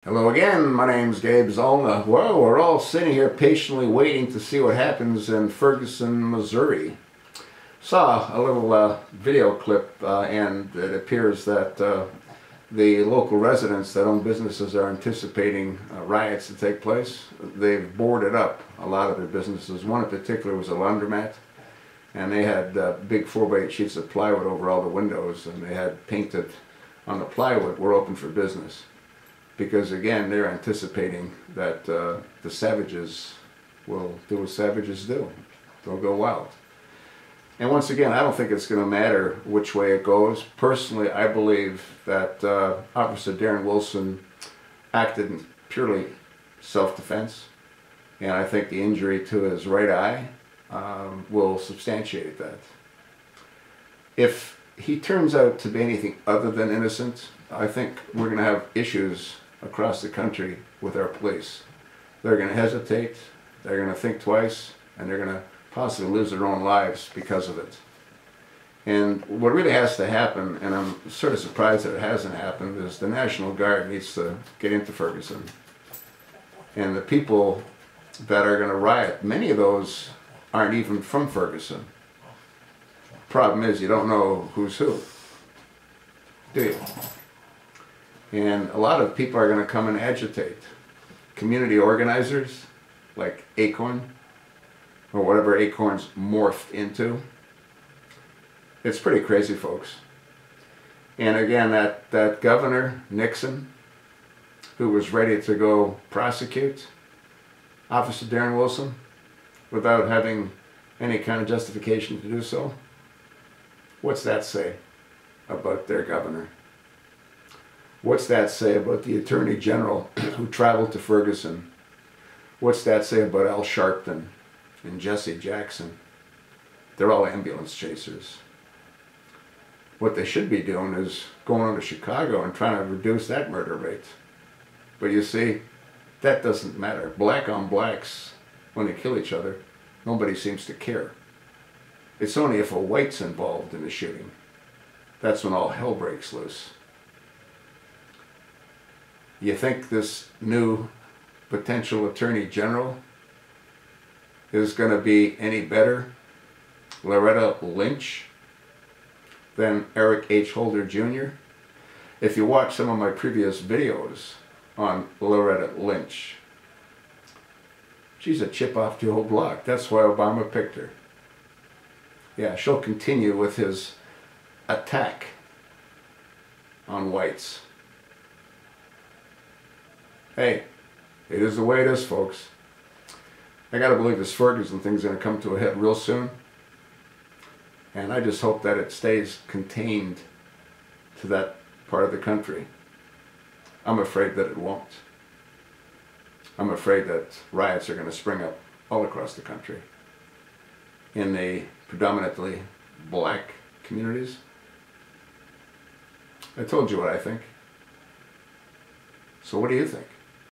Hello again, my name's Gabe Zollner. Well, we're all sitting here patiently waiting to see what happens in Ferguson, Missouri. Saw a little video clip and it appears that the local residents that own businesses are anticipating riots to take place. They've boarded up a lot of their businesses. One in particular was a laundromat, and they had big 4x8 sheets of plywood over all the windows, and they had painted on the plywood, "We're open for business." Because again, they're anticipating that the savages will do what savages do. They'll go wild. And once again, I don't think it's going to matter which way it goes. Personally, I believe that Officer Darren Wilson acted in purely self-defense. And I think the injury to his right eye will substantiate that. If he turns out to be anything other than innocent, I think we're going to have issues across the country with our police. They're going to hesitate, they're going to think twice, and they're going to possibly lose their own lives because of it. And what really has to happen, and I'm sort of surprised that it hasn't happened, is the National Guard needs to get into Ferguson. And the people that are going to riot, many of those aren't even from Ferguson. Problem is, you don't know who's who, do you? And a lot of people are going to come and agitate. Community organizers, like Acorn, or whatever Acorn's morphed into. It's pretty crazy, folks. And again, that Governor Nixon, who was ready to go prosecute Officer Darren Wilson without having any kind of justification to do so, what's that say about their governor? What's that say about the Attorney General who traveled to Ferguson? What's that say about Al Sharpton and Jesse Jackson? They're all ambulance chasers. What they should be doing is going on to Chicago and trying to reduce that murder rate. But you see, that doesn't matter. Black on blacks, when they kill each other, nobody seems to care. It's only if a white's involved in the shooting. That's when all hell breaks loose. You think this new potential Attorney General is going to be any better, Loretta Lynch, than Eric H. Holder Jr.? If you watch some of my previous videos on Loretta Lynch, she's a chip off the old block. That's why Obama picked her. Yeah, she'll continue with his attack on whites. Hey, it is the way it is, folks. I gotta believe this Ferguson thing's gonna come to a head real soon. And I just hope that it stays contained to that part of the country. I'm afraid that it won't. I'm afraid that riots are gonna spring up all across the country in the predominantly black communities. I told you what I think. So what do you think?